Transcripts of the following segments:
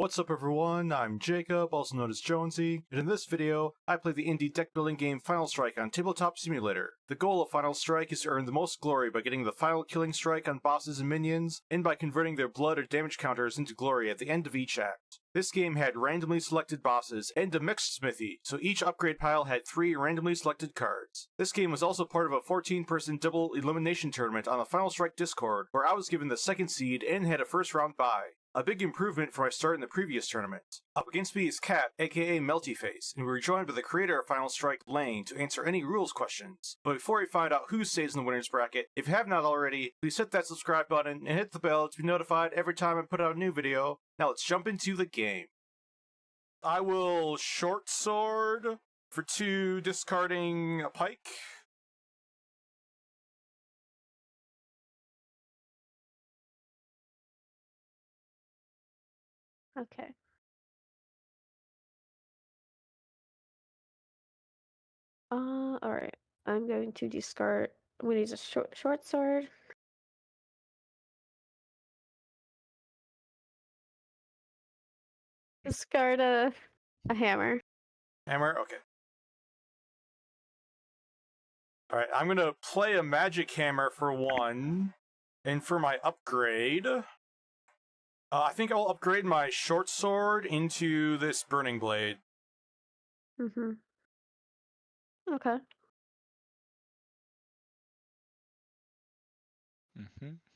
What's up everyone, I'm Jacob, also known as Jonesy, and in this video, I play the indie deck building game Final Strike on Tabletop Simulator. The goal of Final Strike is to earn the most glory by getting the final killing strike on bosses and minions, and by converting their blood or damage counters into glory at the end of each act. This game had randomly selected bosses and a mixed smithy, so each upgrade pile had 3 randomly selected cards. This game was also part of a 14-person double elimination tournament on the Final Strike Discord, where I was given the second seed and had a first round bye. A big improvement from my start in the previous tournament. Up against me is Cat, aka Meltyface, and we're joined by the creator of Final Strike, Lane, to answer any rules questions. But before we find out who stays in the winner's bracket, if you have not already, please hit that subscribe button and hit the bell to be notified every time I put out a new video. Now let's jump into the game. I will short sword for 2, discarding a pike. Okay. Alright. I'm going to discard. I'm going to use a short sword. Discard a hammer. Hammer? Okay. Alright, I'm gonna play a magic hammer for 1, and for my upgrade, I think I'll upgrade my short sword into this burning blade. Mm-hmm. Okay.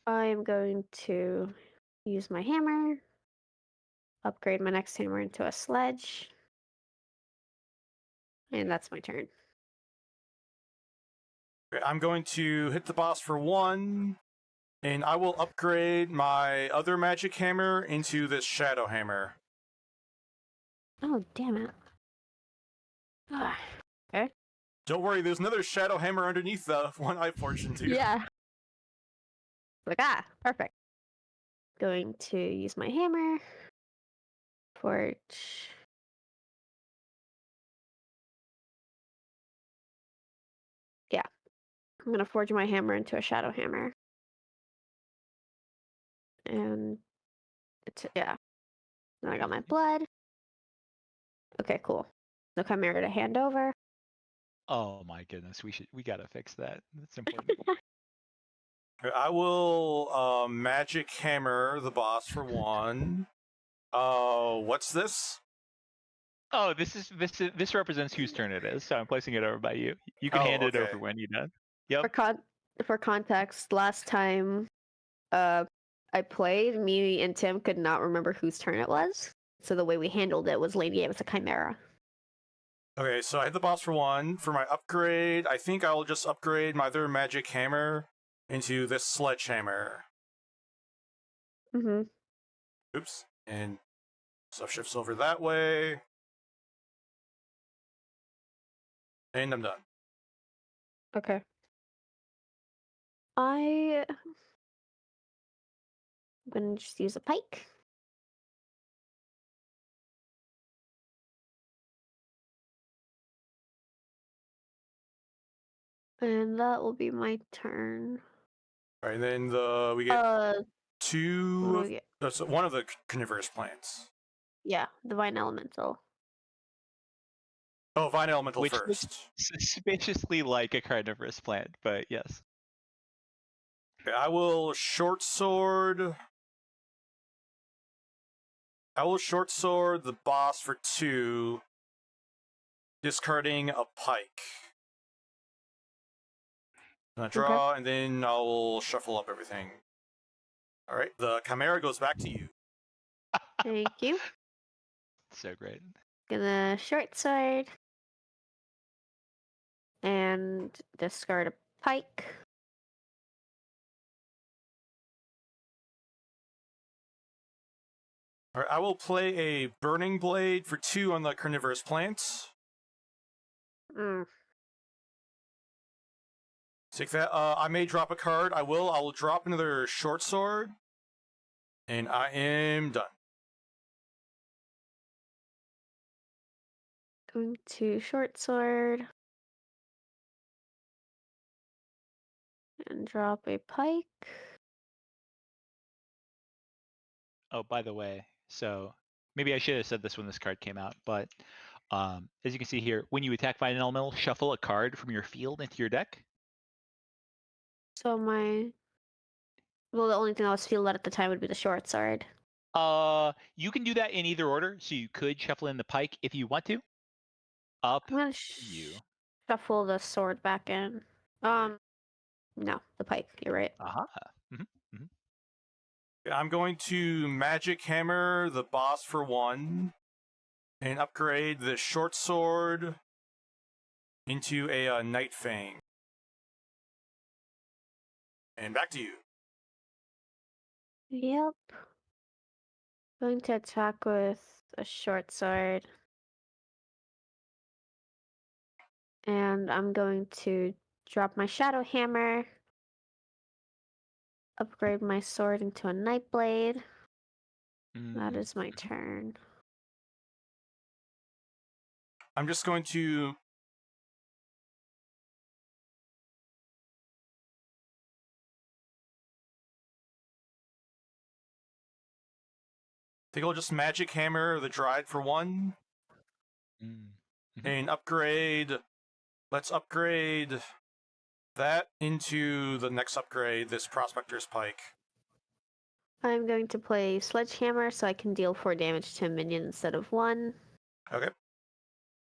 I am going to use my hammer. Upgrade my next hammer into a sledge. And that's my turn. Okay, I'm going to hit the boss for 1, and I will upgrade my other magic hammer into this shadow hammer. Oh, damn it. Ah, okay. Don't worry, there's another shadow hammer underneath the one I fortune to. Yeah. Like, perfect. Going to use my hammer. Forge. Yeah. I'm going to forge my hammer into a shadow hammer. And it's, yeah. Then I got my blood. Okay, cool. No chimera to hand over. Oh my goodness, we gotta fix that. That's important. I will magic hammer the boss for 1. What's this? Oh, this represents whose turn it is, so I'm placing it over by you. You can hand it over when you're done. Yep. For context, last time I played, me and Tim could not remember whose turn it was. So the way we handled it was Lane gave us a chimera. Okay, so I hit the boss for 1. For my upgrade, I think I'll just upgrade my other magic hammer into this sledgehammer. Mm-hmm. Oops. And stuff shifts over that way. And I'm done. Okay. I'm gonna just use a pike. And that will be my turn. Alright, then we get 2. That's one of the carnivorous plants. Yeah, Divine Elemental. Oh, Vine Elemental Which first. looks suspiciously like a carnivorous plant, but yes. Okay, I will short sword the boss for 2, discarding a pike. I'm gonna draw, and then I'll shuffle up everything. Alright, the chimera goes back to you. Thank you. So great. Gonna short sword. And discard a pike. Alright, I will play a burning blade for 2 on the carnivorous plants. Take that. I may drop a card. I will drop another short sword. And I am done. Going to short sword. And drop a pike. Oh, by the way, so maybe I should have said this when this card came out, but as you can see here, when you attack by an elemental, shuffle a card from your field into your deck. So well, the only thing I was feeling at the time would be the short sword. You can do that in either order, so you could shuffle in the pike if you want to. Up I'm gonna you. shuffle the sword back in. No, the pike. You're right. Aha. I'm going to magic hammer the boss for 1 and upgrade the short sword into a Night Fang. And back to you. Yep. Going to attack with a short sword. And I'm going to drop my shadow hammer. Upgrade my sword into a night blade. That is my turn. I'm just going to I think I'll just magic hammer the Dryad for 1 and upgrade. Let's upgrade that into the next upgrade, this Prospector's Pike. I'm going to play Sledgehammer so I can deal 4 damage to a minion instead of 1. Okay.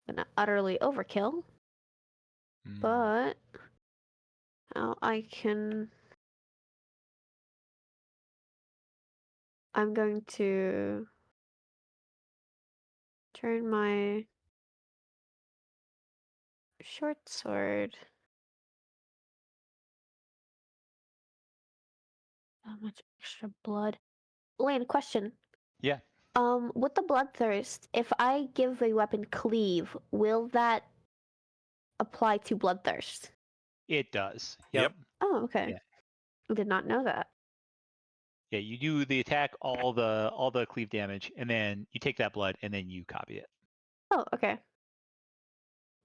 Gonna utterly overkill. But now I'm going to turn my short sword. How much extra blood? Lane, question. Yeah. With the bloodthirst, if I give a weapon cleave, will that apply to bloodthirst? It does. Yep. Oh, okay. Yeah. I did not know that. Yeah, you do the attack, all the cleave damage, and then you take that blood, and then you copy it. Oh, okay.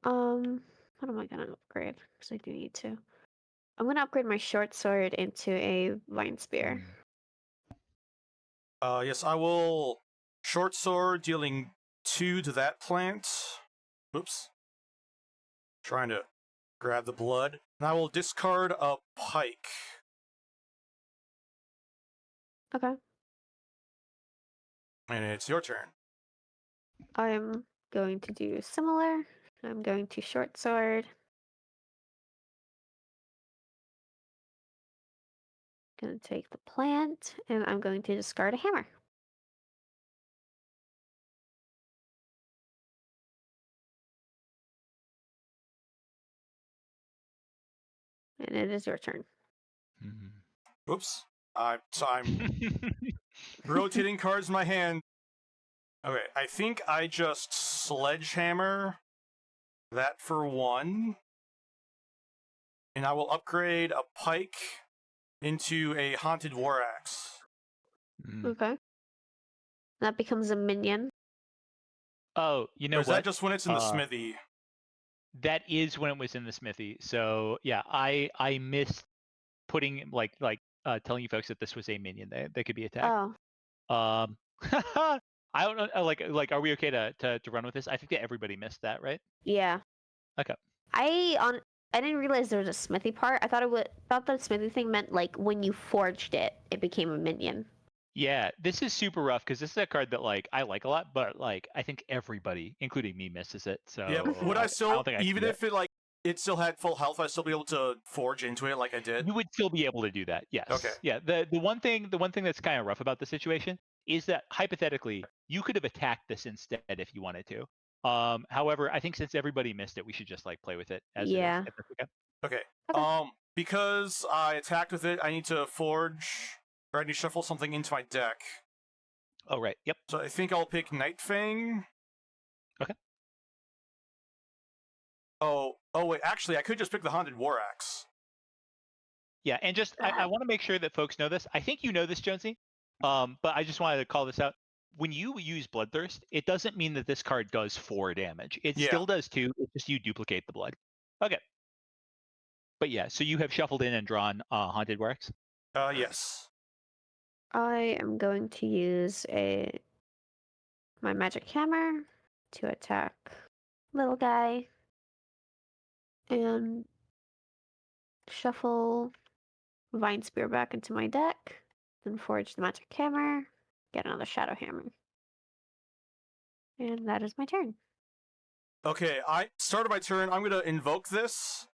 What am I gonna upgrade? Because I do need to. I'm gonna upgrade my short sword into a vine spear. Yes, I will short sword, dealing 2 to that plant. Oops. Trying to grab the blood. And I will discard a pike. Okay. And it's your turn. I'm going to do similar. I'm going to short sword. Gonna take the plant, and I'm going to discard a hammer. And it is your turn. Oops. I'm rotating cards in my hand. Okay, I think I just sledgehammer that for 1. And I will upgrade a pike into a haunted war axe. Okay. That becomes a minion. Oh, you know or is what? that just when it's in the smithy? That is when it was in the smithy. So yeah, I missed putting telling you folks that this was a minion that could be attacked. Oh. I don't know. Are we okay to run with this? I think that everybody missed that, right? Yeah. Okay. I didn't realize there was a smithy part. I thought the smithy thing meant like when you forged it, it became a minion. Yeah, this is super rough because this is a card that I like a lot, but I think everybody, including me, misses it. So Yeah, would I still, don't think I even can do if it still had full health, I'd still be able to forge into it like I did? You would still be able to do that. Yes. Okay. Yeah. The one thing that's kind of rough about the situation is that hypothetically you could have attacked this instead if you wanted to. However, I think since everybody missed it, we should just play with it as it is. If that's okay. Okay. Because I attacked with it, I need to forge, or I need to shuffle something into my deck. Oh right. Yep. So I think I'll pick Night Fang. Okay. Oh wait, actually I could just pick the Haunted War Axe. Yeah, and just I want to make sure that folks know this. I think you know this, Jonesy. But I just wanted to call this out. When you use Bloodthirst, it doesn't mean that this card does 4 damage. It still does 2. It's just you duplicate the blood. Okay. But yeah, so you have shuffled in and drawn Haunted War Axe? Yes. I am going to use my magic hammer to attack little guy. And shuffle Vine Spear back into my deck. Then forge the magic hammer. Get another shadow hammer. And that is my turn. Okay, I started my turn. I'm gonna invoke this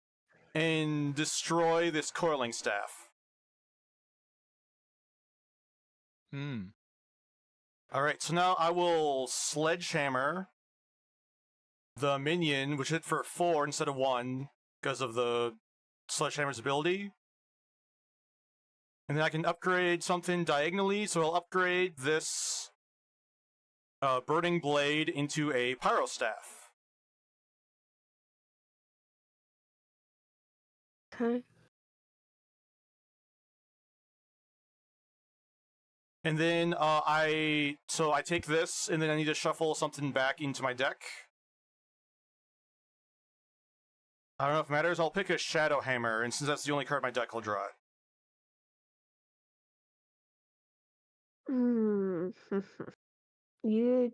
and destroy this coiling staff. Alright, so now I will sledgehammer the minion, which hit for 4 instead of 1, because of the sledgehammer's ability. And then I can upgrade something diagonally, so I'll upgrade this burning blade into a pyro staff. Okay. And then I take this, and then I need to shuffle something back into my deck. I don't know if it matters. I'll pick a Shadow Hammer, and since that's the only card in my deck, I'll draw it. You...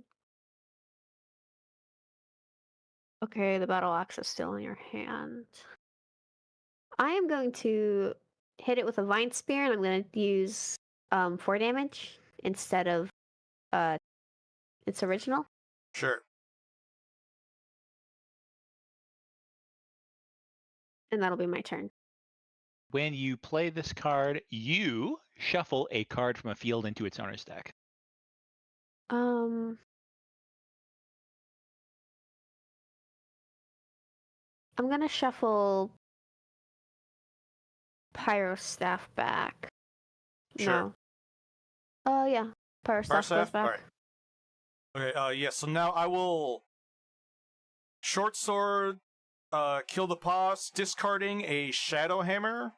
Okay, the battle axe is still in your hand. I am going to hit it with a Vine Spear, and I'm going to use 4 damage instead of its original. Sure. And that'll be my turn. When you play this card, you shuffle a card from a field into its owner's deck. I'm gonna shuffle Pyro Staff back. Sure. No. Oh yeah. Pyro Staff goes back. Alright. Okay, yeah, so now I will Short Sword, kill the boss, discarding a Shadow Hammer.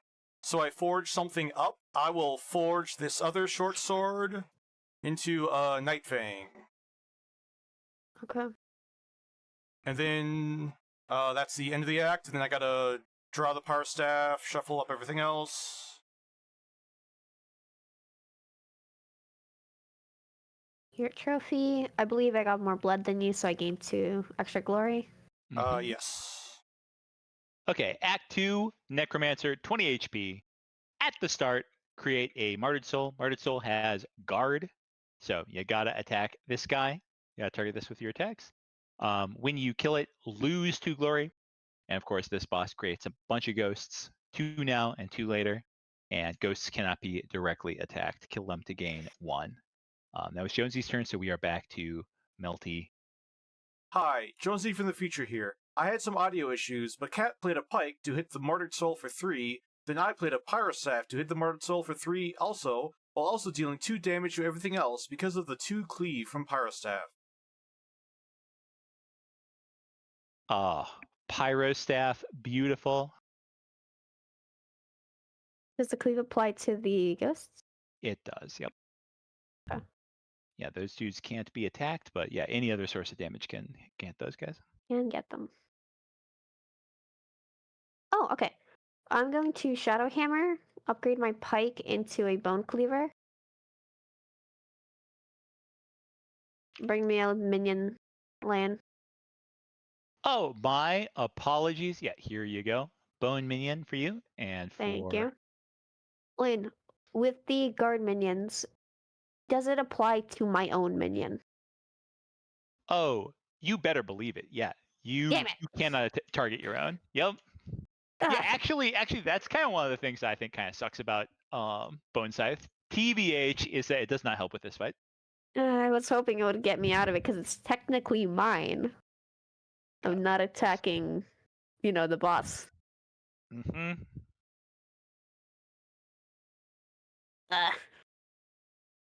So I forge something up. I will forge this other Short Sword into a Night Fang. Okay. And then that's the end of the act, and then I gotta draw the Power Staff, shuffle up everything else. Your trophy. I believe I got more blood than you, so I gained 2 extra glory. Yes. Okay, Act 2, Necromancer, 20 HP. At the start, create a Martyred Soul. Martyred Soul has Guard, so you gotta attack this guy. You gotta target this with your attacks. When you kill it, lose 2 glory. And of course, this boss creates a bunch of ghosts, 2 now and 2 later. And ghosts cannot be directly attacked. Kill them to gain 1. That was Jonesy's turn, so we are back to Melty. Hi, Jonesy from the future here. I had some audio issues, but Cat played a Pike to hit the Martyred Soul for 3, then I played a Pyrostaff to hit the Martyred Soul for 3 also, while also dealing 2 damage to everything else because of the 2 cleave from Pyrostaff. Pyro Staff, beautiful. Does the cleave apply to the ghosts? It does, yep. Okay. Yeah, those dudes can't be attacked, but yeah, any other source of damage can get those guys. And get them. Oh, okay. I'm going to Shadow Hammer, upgrade my pike into a Bone Cleaver. Bring me a minion land. Oh, my apologies. Yeah, here you go. Bone minion for you. And for... Thank you. Lynn, with the guard minions, does it apply to my own minion? Oh, you better believe it. Yeah, you cannot target your own. Yep. Yeah, actually, that's kind of one of the things that I think kind of sucks about Bone Scythe. TBH is that it does not help with this fight. I was hoping it would get me out of it because it's technically mine. I'm not attacking, the boss. Mm-hmm.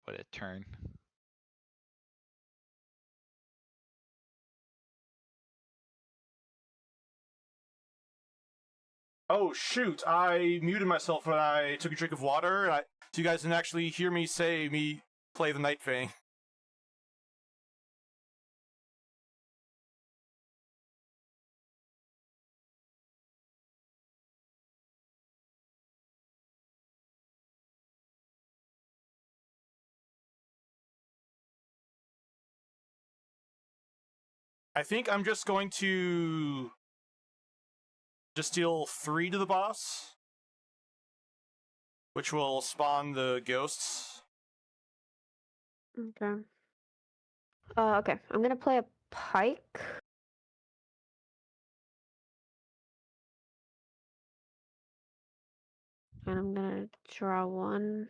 What a turn. Oh shoot, I muted myself when I took a drink of water, so you guys didn't actually hear me play the Night Fang. I think I'm just going to just deal 3 to the boss, which will spawn the ghosts. Okay. Okay. I'm gonna play a pike. And I'm gonna draw 1.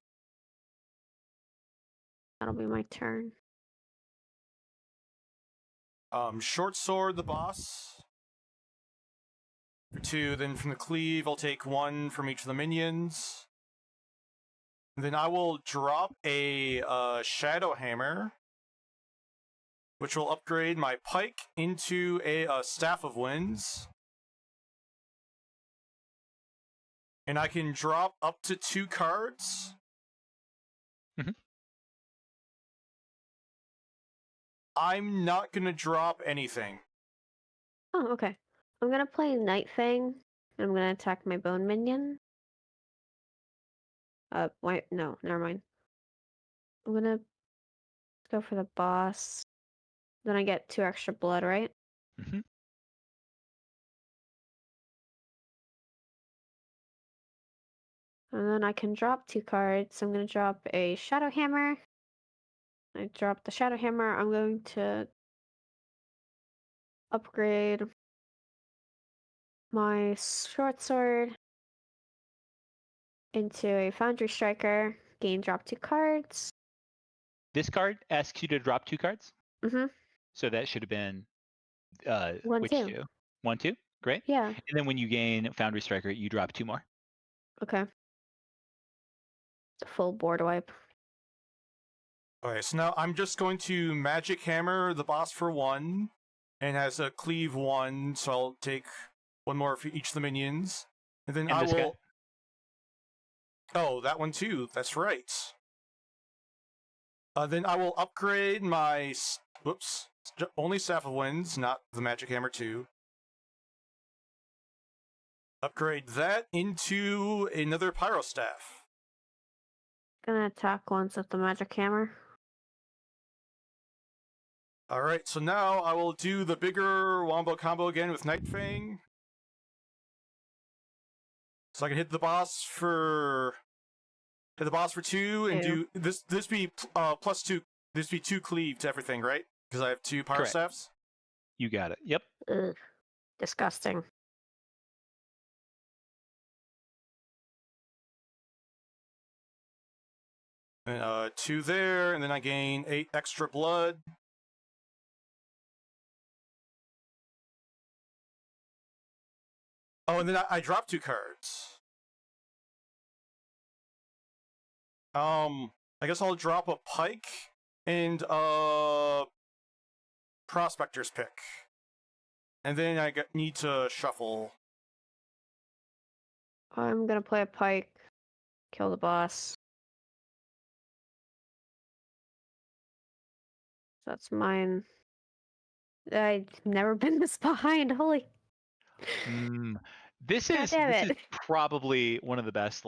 That'll be my turn. Short sword the boss for 2. Then from the cleave, I'll take 1 from each of the minions. And then I will drop a shadow hammer, which will upgrade my pike into a staff of winds. And I can drop up to 2 cards. Mhm. I'm not gonna drop anything. Oh, okay. I'm gonna play Night Fang. And I'm gonna attack my bone minion. Wait, no, never mind. I'm gonna go for the boss. Then I get 2 extra blood, right? Mhm. And then I can drop 2 cards. I'm gonna drop a Shadow Hammer. I drop the Shadow Hammer. I'm going to upgrade my short sword into a Foundry Striker. Gain drop 2 cards. This card asks you to drop 2 cards. Mm-hmm. So that should have been 1, which 2. 2? 1, 2? Great. Yeah. And then when you gain Foundry Striker, you drop 2 more. Okay. It's a full board wipe. Okay, so now I'm just going to Magic Hammer the boss for 1, and has a cleave 1, so I'll take 1 more for each of the minions. And then And I this guy? will... Oh, that one too, that's right. Then I will upgrade my... Whoops. Only Staff of Winds, not the Magic Hammer 2. Upgrade that into another Pyro Staff. Gonna attack once with the Magic Hammer. Alright, so now I will do the bigger Wombo combo again with Night Fang. So I can hit the boss for 2 and Two. do this be plus 2, this be 2 cleave to everything, right? Because I have 2 Pyro Correct. Staffs. You got it. Yep. Ugh. Disgusting. And 2 there, and then I gain 8 extra blood. Oh, and then I drop 2 cards. I guess I'll drop a pike and prospector's pick. And then I need to shuffle. I'm gonna play a pike. Kill the boss. That's mine. I've never been this behind. Holy. This God is damn this is it. probably one of the best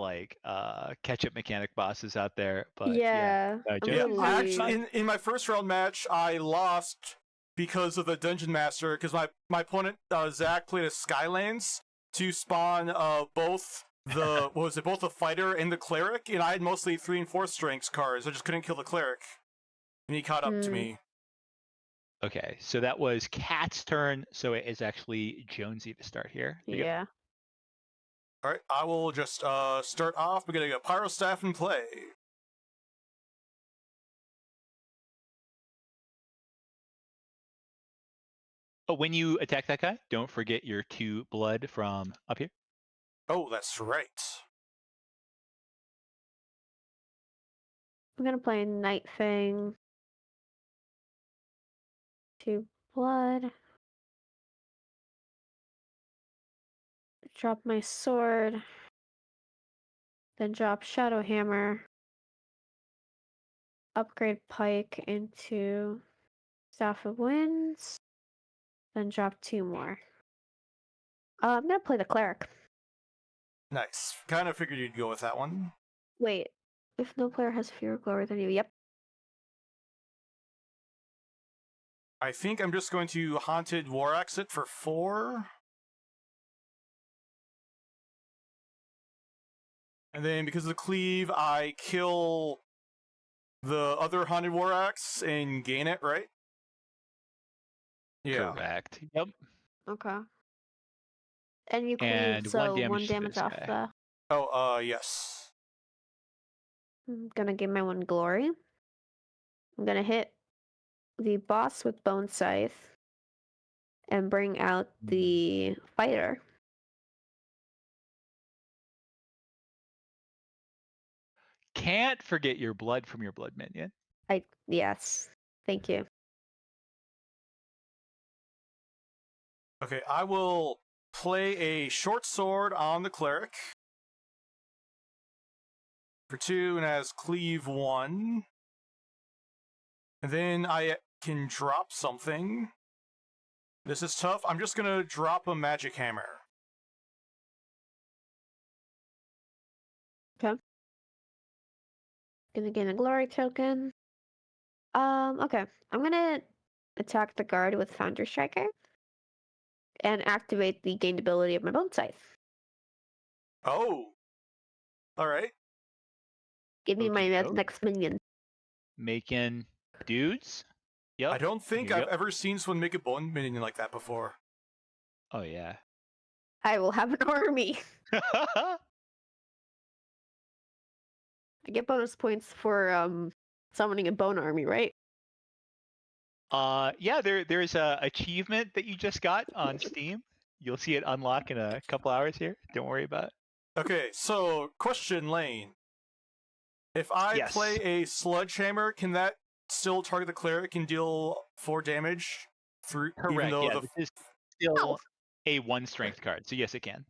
catch-up mechanic bosses out there. But Yeah. yeah, I'm Jonesy, really- Actually, in my first round match, I lost because of the Dungeon Master, because my opponent, Zach, played a Skylands to spawn both the, both the fighter and the cleric, and I had mostly 3 and 4 strengths cards, I just couldn't kill the cleric. And he caught up to me. Okay, so that was Cat's turn, so it is actually Jonesy to start here. Yeah. Alright, I will just start off by getting a Pyro Staff in play. But when you attack that guy, don't forget your 2 blood from up here. Oh, that's right. I'm gonna play Night Fang. 2 blood. Drop my sword. Then drop Shadow Hammer. Upgrade pike into Staff of Winds. Then drop 2 more. I'm gonna play the cleric. Nice. Kind of figured you'd go with that one. Wait. If no player has fewer glory than you, yep. I think I'm just going to Haunted War Axe it for 4. And then because of the cleave, I kill the other Haunted War Axe and gain it, right? Yeah. Correct. Yep. Okay. And you cleave, And so 1 one damage to damage this off guy. the. Oh, yes. I'm gonna give my one glory. I'm gonna hit the boss with Bone Scythe and bring out the fighter. Can't forget your blood from your blood minion. Yes. Thank you. Okay, I will play a short sword on the cleric for 2 and has cleave 1. And then I can drop something. This is tough. I'm just gonna drop a magic hammer. Okay. Gonna gain a glory token. Okay. I'm gonna attack the guard with Foundry Striker and activate the gained ability of my Bone Scythe. Oh! Alright. Give me my Okey-doke. next minion. Making dudes. Yep. I don't think Here you I've go. ever seen someone make a bone minion like that before. Oh yeah. I will have an army. I get bonus points for summoning a bone army, right? Yeah, there's a achievement that you just got on Steam. You'll see it unlock in a couple hours here. Don't worry about it. Okay, so question, Lane. If I play Yes. a sledgehammer, can that still target the cleric and deal 4 damage through, even Correct. though Yeah, the this is still a 1 strength card, so yes, it can.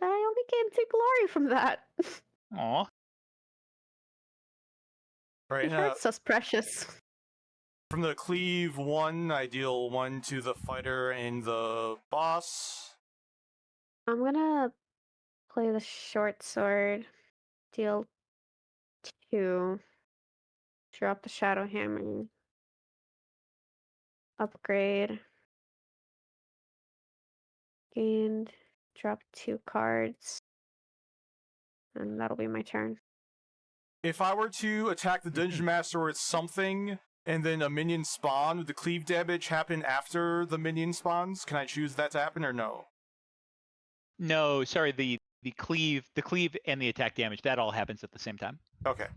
I only gained 2 glory from that. Aw. right It hurts us precious. from the cleave 1, I deal 1 to the fighter and the boss. I'm gonna play the short sword, deal 2, drop the shadow hammer, upgrade, gained, drop 2 cards, and that'll be my turn. If I were to attack the Dungeon Master with something, and then a minion spawn, would the cleave damage happen after the minion spawns? Can I choose that to happen or no? No, sorry, the cleave and the attack damage, that all happens at the same time. Okay.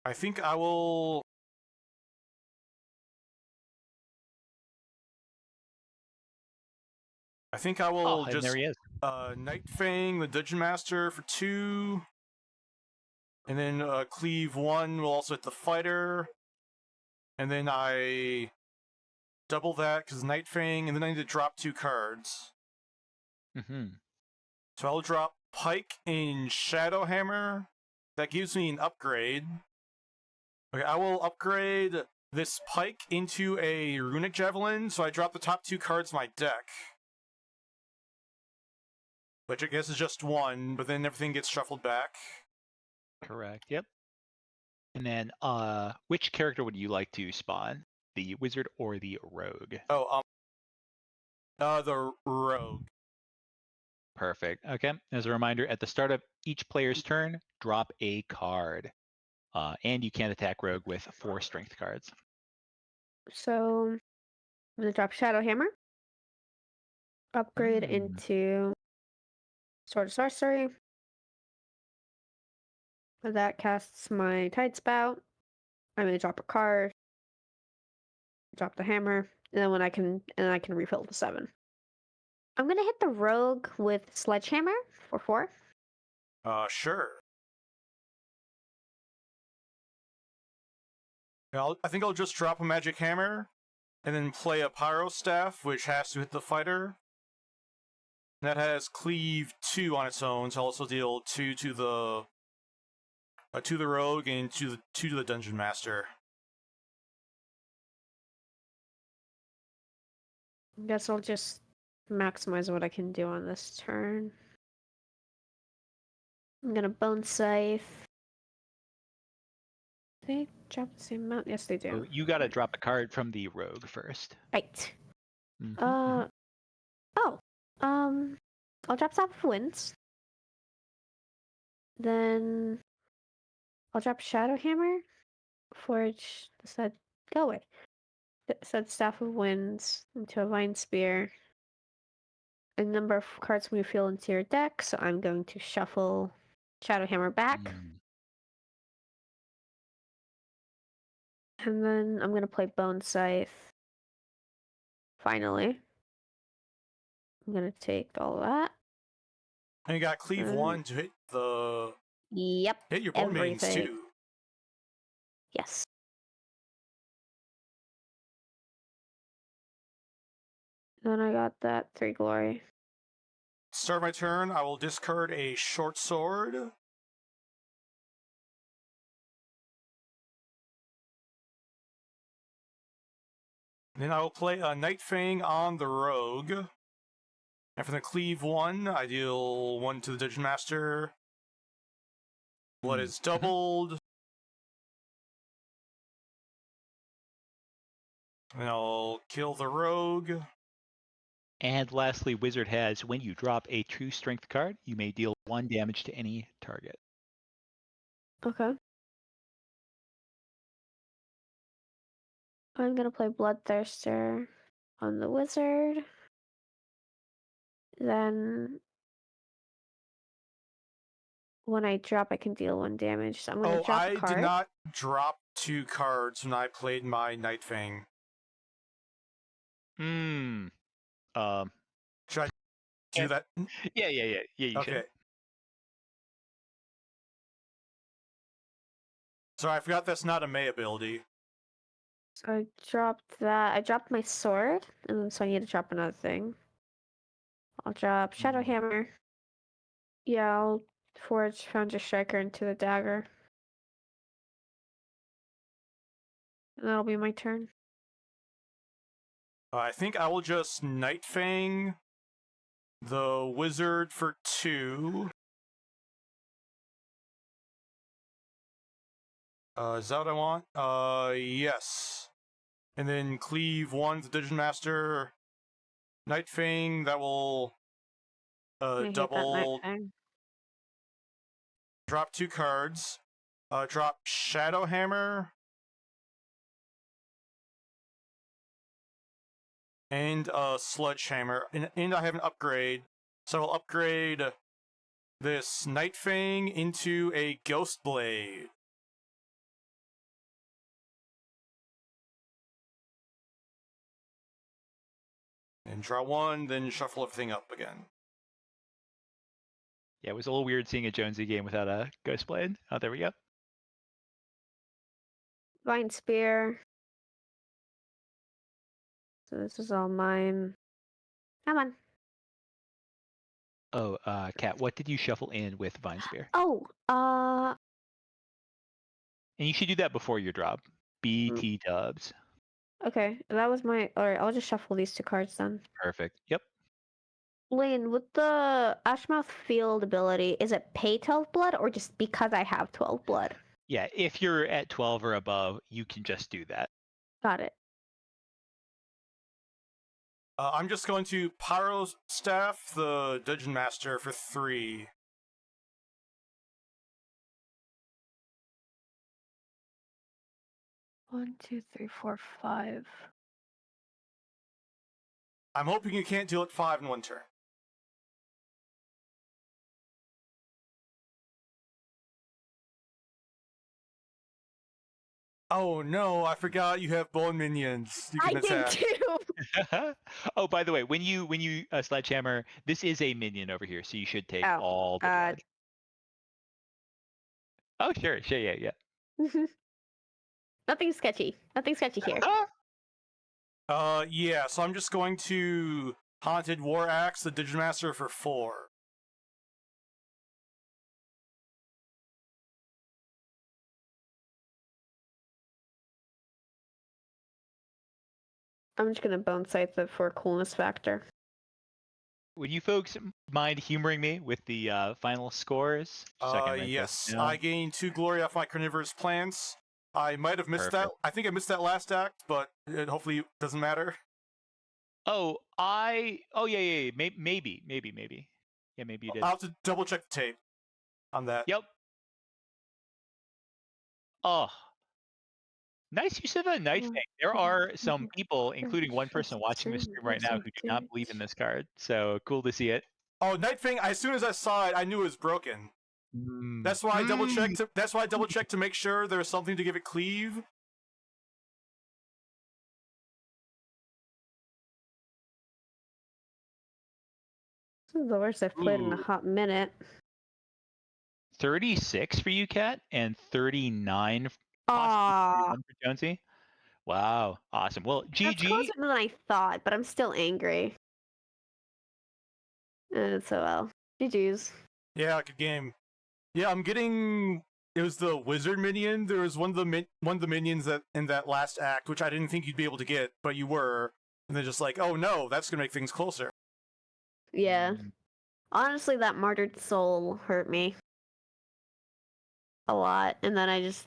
I think I will... Oh, and just there he is. Night Fang the Dungeon Master for 2. And then cleave 1 will also hit the fighter. And then I double that because Night Fang, and then I need to drop 2 cards. Mm-hmm. So I'll drop Pike and Shadow Hammer. That gives me an upgrade. Okay, I will upgrade this Pike into a Runic Javelin, so I drop the top 2 cards of my deck. Which I guess is just 1, but then everything gets shuffled back. Correct. Yep. And then, which character would you like to spawn? The wizard or the rogue? Oh, the Rogue. Perfect. Okay. As a reminder, at the start of each player's turn, drop a card. And you can attack rogue with 4 strength cards. So I'm gonna drop shadow hammer, upgrade into sword of sorcery. That casts my tide spout. I'm gonna drop a card, drop the hammer, and then I can refill to 7. I'm gonna hit the rogue with sledgehammer for 4. Sure. I think I'll just drop a Magic Hammer, and then play a Pyro Staff, which has to hit the fighter. That has Cleave 2 on its own, so I'll also deal 2 to the Rogue and 2 to the Dungeon Master. I guess I'll just maximize what I can do on this turn. I'm gonna Bone Scythe. They drop the same amount? Yes, they do. Oh, you gotta drop a card from the rogue first. Right. Mhm. Oh. I'll drop Staff of Winds. Then I'll drop Shadow Hammer. Forge the said. Go away. Said Staff of Winds into a Vine Spear. A number of cards we feel into your deck, so I'm going to shuffle Shadow Hammer back. And then I'm going to play Bone Scythe. Finally. I'm going to take all of that. And you got Cleave 1 to hit the... Yep. Hit your Bone Maidens too. Yes. Then I got that 3 glory. Start my turn, I will discard a short sword. Then I will play a Night Fang on the Rogue. And for the Cleave 1, I deal 1 to the Dungeon Master. Blood is doubled. And I'll kill the Rogue. And lastly, Wizard has, when you drop a true strength card, you may deal 1 damage to any target. Okay. I'm gonna play Bloodthirster on the Wizard. Then when I drop, I can deal 1 damage. So I'm gonna drop a card. I did not drop 2 cards when I played my Night Fang. Should I do that? Yeah, you should. Sorry, I forgot that's not a May ability. So I dropped that. I dropped my sword, and so I need to drop another thing. I'll drop Shadow Hammer. Yeah, I'll forge Foundry Striker into the dagger. And that'll be my turn. I think I will just Night Fang the Wizard for 2. Is that what I want? Yes. And then Cleave 1 to the Dungeon Master. Night Fang, that will double. Drop 2 cards. Drop Shadow Hammer. And Sledgehammer. And I have an upgrade. So I'll upgrade this Night Fang into a Ghost Blade. And draw 1, then shuffle everything up again. Yeah, it was a little weird seeing a Jonesy game without a Ghost Blade. Oh, there we go. Vine Spear. So this is all mine. Come on. Oh, Kat, what did you shuffle in with Vine Spear? Oh, And you should do that before your drop. BT dubs. Okay, that was my... Alright, I'll just shuffle these 2 cards then. Perfect. Yep. Lane, with the Ashmouth Field ability, is it pay 12 blood or just because I have 12 blood? Yeah, if you're at 12 or above, you can just do that. Got it. I'm just going to Pyro Staff the Dungeon Master for 3. One, 2, 3, 4, 5. I'm hoping you can't deal it 5 in 1 turn. Oh no, I forgot you have bone minions. You can attack. Did too! Oh, by the way, when you Sledgehammer, this is a minion over here, so you should take all the blood. Oh, sure, yeah. Nothing sketchy. Nothing sketchy here. Yeah, so I'm just going to Haunted War Axe the Dungeon Master for 4. I'm just gonna Bone Scythe it for coolness factor. Would you folks mind humoring me with the final scores? Yes, I gained 2 glory off my carnivorous plants. I might have missed that. Perfect. I think I missed that last act, but it hopefully doesn't matter. Oh, yeah. Maybe. Yeah, maybe you did. I'll have to double check the tape on that. Yep. Oh, nice use of a night thing. There are some people, including one person watching this stream right now, who do not believe in this card. So cool to see it. Oh, Night Fang! As soon as I saw it, I knew it was broken. That's why I double checked. That's why I double checked to make sure there was something to give it cleave. This is the worst I've played in a Ooh. hot minute. 36 for you, Kat, and 39 possibly 31 for Jonesy. Wow, awesome. Well, That's GG. closer than I thought, but I'm still angry. So well. GG's. Yeah, good game. Yeah, I'm getting. It was the wizard minion. There was one of the minions that in that last act, which I didn't think you'd be able to get, but you were. And they're just like, oh no, that's gonna make things closer. Yeah. Honestly, that martyred soul hurt me a lot, and then I just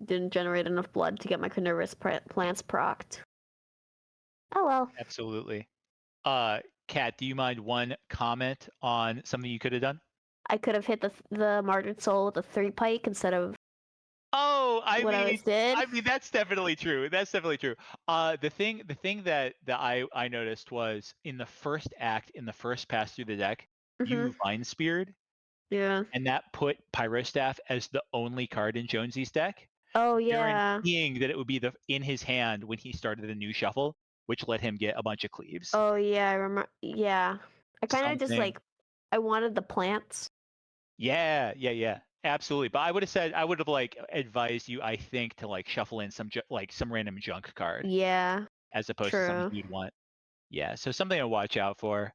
didn't generate enough blood to get my carnivorous plants procced. Oh well. Absolutely. Kat, do you mind one comment on something you could have done? I could have hit the martyred soul with a 3-pike instead of Oh, what I was did. I mean that's definitely true. That's definitely true. The thing that I noticed was in the first act, in the first pass through the deck, you Vine Speared, Yeah. and that put Pyrostaff as the only card in Jonesy's deck, Oh yeah. guaranteeing that it would be in his hand when he started the new shuffle, which let him get a bunch of cleaves. Oh yeah, I remember. Yeah. I kind of just Something. like I wanted the plants. Yeah. Absolutely. But I would have like advised you, I think, to like shuffle in some some random junk card Yeah. as opposed to something True. you'd want. Yeah. So something to watch out for.